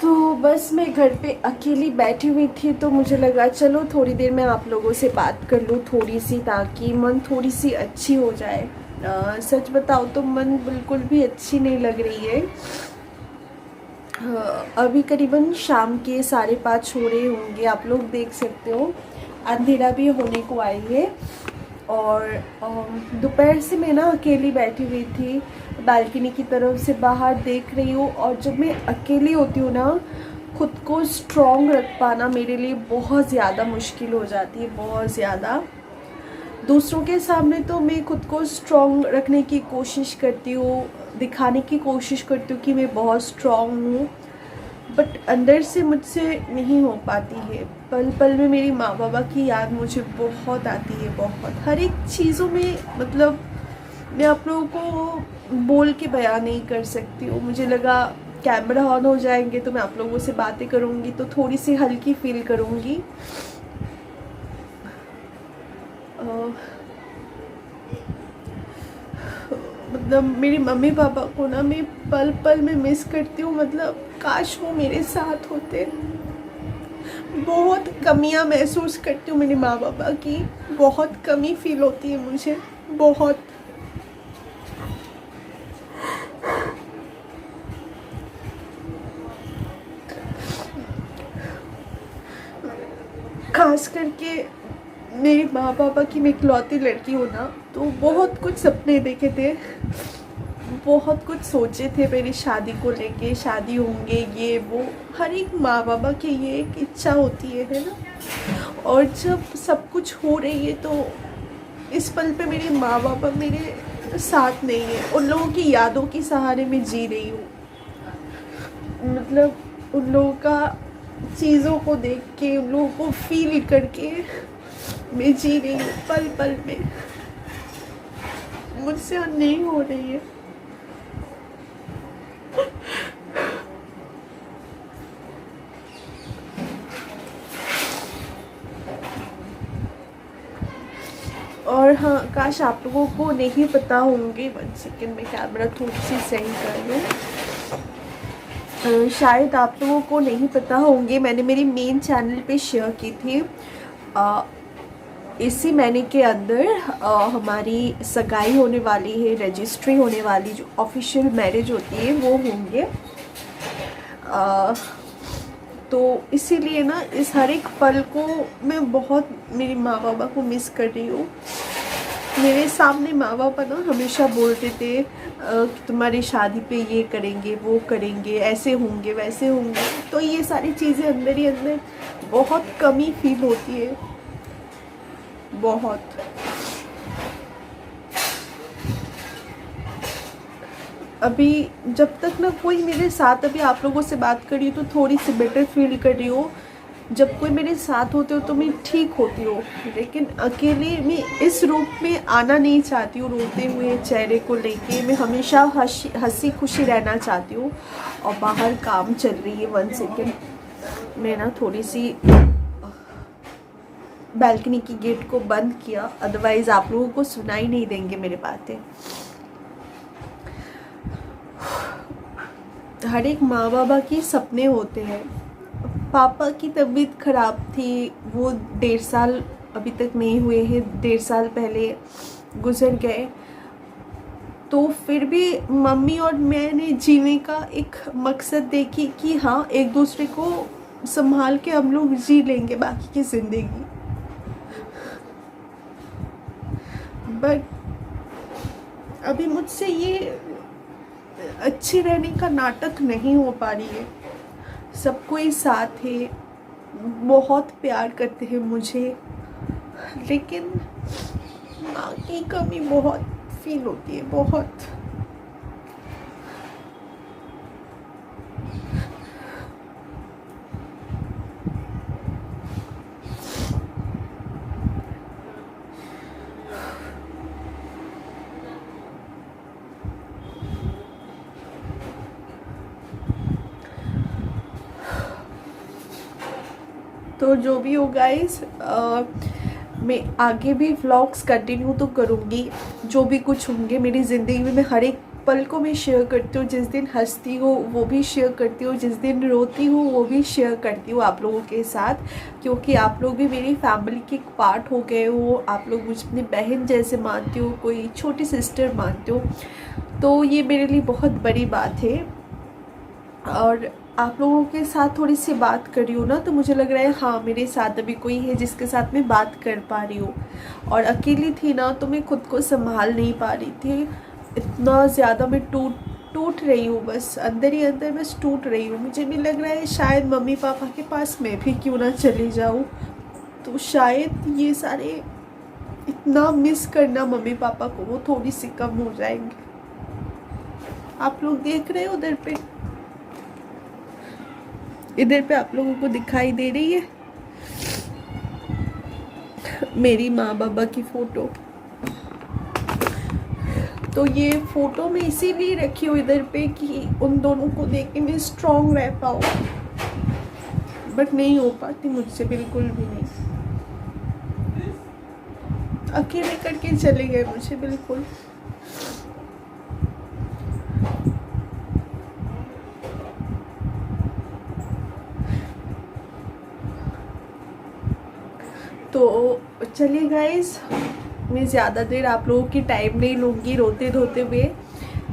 तो बस मैं घर पे अकेली बैठी हुई थी, तो मुझे लगा चलो थोड़ी देर में आप लोगों से बात कर लूँ थोड़ी सी, ताकि मन थोड़ी सी अच्छी हो जाए। सच बताओ तो मन बिल्कुल भी अच्छी नहीं लग रही है। अभी करीबन शाम के 5:30 हो रहे होंगे, आप लोग देख सकते हो अंधेरा भी होने को आई है। और दोपहर से मैं ना अकेली बैठी हुई थी, बालकनी की तरफ से बाहर देख रही हूँ। और जब मैं अकेली होती हूँ ना, खुद को स्ट्रॉन्ग रख पाना मेरे लिए बहुत ज़्यादा मुश्किल हो जाती है, बहुत ज़्यादा। दूसरों के सामने तो मैं खुद को स्ट्रॉन्ग रखने की कोशिश करती हूँ, दिखाने की कोशिश करती हूँ कि मैं बहुत स्ट्रॉन्ग हूँ, बट अंदर से मुझसे नहीं हो पाती है। पल पल में मेरी माँ बाबा की याद मुझे बहुत आती है, बहुत, हर एक चीज़ों में। मतलब मैं आप लोगों को बोल के बयान नहीं कर सकती हूँ। मुझे लगा कैमरा ऑन हो जाएंगे तो मैं आप लोगों से बातें करूँगी तो थोड़ी सी हल्की फील करूँगी। मतलब मेरी मम्मी पापा को ना मैं पल पल में मिस करती हूँ। मतलब काश वो मेरे साथ होते। बहुत कमियां महसूस करती हूँ मेरे माँ बाबा की, बहुत कमी फील होती है मुझे, बहुत। खास करके मेरी माँ पापा की मैं इकलौती लड़की हूँ ना, तो बहुत कुछ सपने देखे थे, बहुत कुछ सोचे थे मेरी शादी को लेके, शादी होंगे ये वो, हर एक माँ बाबा की ये एक इच्छा होती है ना। और जब सब कुछ हो रही है तो इस पल पे मेरे माँ बाबा मेरे साथ नहीं है, उन लोगों की यादों के सहारे मैं जी रही हूँ। मतलब उन लोगों का चीज़ों को देख के, उन लोगों को फील करके मैं जी रही हूँ पल पल में। मुझसे अब नहीं हो रही है। और हाँ, काश आप लोगों को नहीं पता होंगे, 1 सेकेंड में कैमरा थोड़ी सी सही कर लूँ। शायद आप लोगों को नहीं पता होंगे, मैंने मेरी मेन चैनल पे शेयर की थी। इसी महीने के अंदर हमारी सगाई होने वाली है, रजिस्ट्री होने वाली, जो ऑफिशियल मैरिज होती है वो होंगे। तो इसीलिए ना इस हर एक पल को मैं बहुत मेरी माँ बाबा को मिस कर रही हूँ। मेरे सामने माँ बापा ना हमेशा बोलते थे कि तुम्हारी शादी पे ये करेंगे वो करेंगे, ऐसे होंगे वैसे होंगे। तो ये सारी चीज़ें अंदर ही अंदर बहुत कमी फील होती है, बहुत। अभी जब तक ना कोई मेरे साथ, अभी आप लोगों से बात कर रही हूँ तो थोड़ी सी बेटर फील कर रही हूँ। जब कोई मेरे साथ होते हो तो मैं ठीक होती हूँ, लेकिन अकेले मैं इस रूप में आना नहीं चाहती हूँ, रोते हुए चेहरे को लेके। मैं हमेशा हंसी खुशी रहना चाहती हूँ। और बाहर काम चल रही है, 1 सेकेंड, मैं ना थोड़ी सी बालकनी की गेट को बंद किया, अदरवाइज आप लोगों को सुनाई नहीं देंगे मेरी बातें। हर एक माँ बाबा के सपने होते हैं। पापा की तबीयत खराब थी, वो 1.5 साल अभी तक नहीं हुए हैं, 1.5 साल पहले गुजर गए। तो फिर भी मम्मी और मैंने जीने का एक मकसद देखी कि हाँ, एक दूसरे को संभाल के हम लोग जी लेंगे बाकी की ज़िंदगी। बट अभी मुझसे ये अच्छे रहने का नाटक नहीं हो पा रही है। सब कोई साथ है, बहुत प्यार करते हैं मुझे, लेकिन माँ की कमी बहुत फील होती है, बहुत। तो जो भी हो गाइस, मैं आगे भी व्लॉग्स कंटिन्यू तो करूँगी। जो भी कुछ होंगे मेरी ज़िंदगी में, मैं हर एक पल को मैं शेयर करती हूँ, जिस दिन हंसती हूँ वो भी शेयर करती हूँ, जिस दिन रोती हूँ वो भी शेयर करती हूँ आप लोगों के साथ, क्योंकि आप लोग भी मेरी फैमिली के एक पार्ट हो गए हो। आप लोग मुझे अपनी बहन जैसे मानते हो, कोई छोटी सिस्टर मानते हो, तो ये मेरे लिए बहुत बड़ी बात है। और आप लोगों के साथ थोड़ी सी बात कर रही हूँ ना, तो मुझे लग रहा है हाँ मेरे साथ अभी कोई है जिसके साथ मैं बात कर पा रही हूँ। और अकेली थी ना तो मैं खुद को संभाल नहीं पा रही थी, इतना ज़्यादा मैं टूट रही हूँ, बस अंदर ही अंदर बस टूट रही हूँ। मुझे भी लग रहा है शायद मम्मी पापा के पास मैं भी क्यों ना चली जाऊँ, तो शायद ये सारे इतना मिस करना मम्मी पापा को वो थोड़ी सी कम हो जाएंगे। आप लोग देख रहे हो उधर पे, इधर पे आप लोगों को दिखाई दे रही है मेरी माँ बाबा की फ़ोटो। तो ये फ़ोटो मैं इसीलिए रखी हूँ इधर पे कि उन दोनों को देख के मैं स्ट्रॉन्ग रह पाऊँ, बट नहीं हो पाती मुझसे, बिल्कुल भी नहीं। अकेले करके चले गए मुझे बिल्कुल। तो चलिए गाइस, मैं ज़्यादा देर आप लोगों की टाइम नहीं लूँगी रोते धोते हुए।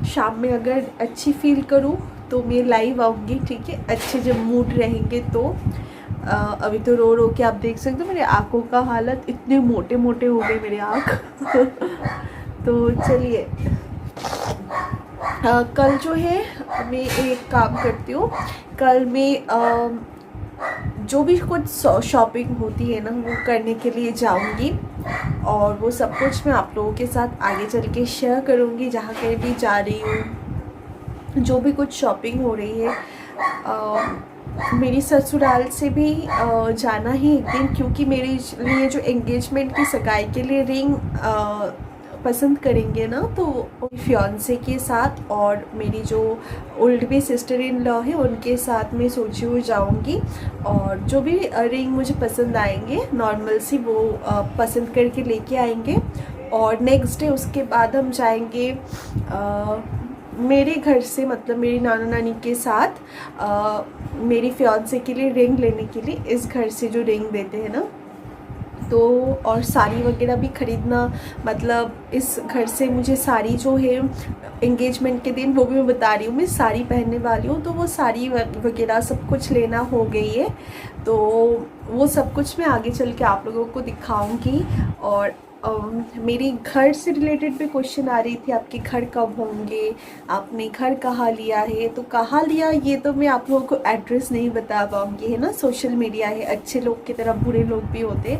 शाम में अगर अच्छी फील करूँ तो मैं लाइव आऊँगी, ठीक है, अच्छे जब मूड रहेंगे तो। अभी तो रो रो के आप देख सकते हो मेरे आँखों का हालत, इतने मोटे मोटे हो गए मेरे आँख। तो चलिए, कल जो है मैं एक काम करती हूँ, कल मैं जो भी कुछ शॉपिंग होती है ना वो करने के लिए जाऊंगी, और वो सब कुछ मैं आप लोगों के साथ आगे चल के शेयर करूंगी। जहाँ कहीं भी जा रही हूँ, जो भी कुछ शॉपिंग हो रही है, मेरी ससुराल से भी जाना ही एक दिन, क्योंकि मेरे लिए जो एंगेजमेंट की सगाई के लिए रिंग पसंद करेंगे ना, तो फियांसे के साथ और मेरी जो ओल्ड भी सिस्टर इन लॉ है उनके साथ मैं सोची हुई जाऊंगी। और जो भी रिंग मुझे पसंद आएंगे नॉर्मल सी, वो पसंद करके लेके आएंगे। और नेक्स्ट डे उसके बाद हम जाएंगे मेरे घर से, मतलब मेरी नाना नानी के साथ मेरी फियांसे के लिए रिंग लेने के लिए, इस घर से जो रिंग देते हैं ना, तो और साड़ी वगैरह भी ख़रीदना, मतलब इस घर से मुझे साड़ी जो है एंगेजमेंट के दिन, वो भी मैं बता रही हूँ, मैं साड़ी पहनने वाली हूँ, तो वो साड़ी वगैरह सब कुछ लेना हो गई है। तो वो सब कुछ मैं आगे चल के आप लोगों को दिखाऊंगी। और मेरी घर से रिलेटेड भी क्वेश्चन आ रही थी, आपके घर कब होंगे, आपने घर कहाँ लिया है, तो कहाँ लिया ये तो मैं आप लोगों को एड्रेस नहीं बता पाऊँगी, है ना, सोशल मीडिया है, अच्छे लोग की तरह बुरे लोग भी होते,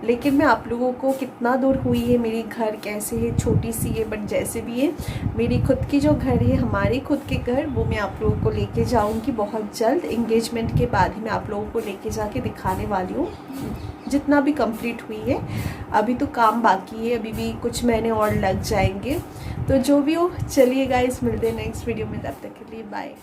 लेकिन मैं आप लोगों को कितना दूर हुई है मेरी घर, कैसे है, छोटी सी है बट जैसे भी है, मेरी खुद की जो घर है, हमारे खुद के घर, वो मैं आप लोगों को लेके जाऊँगी बहुत जल्द। एंगेजमेंट के बाद ही मैं आप लोगों को लेके जाके दिखाने वाली हूँ, जितना भी कंप्लीट हुई है। अभी तो काम बाकी है, अभी भी कुछ महीने और लग जाएंगे। तो जो भी हो, चलिए गाइस, मिलते हैं नेक्स्ट वीडियो में, तब तक के लिए बाय।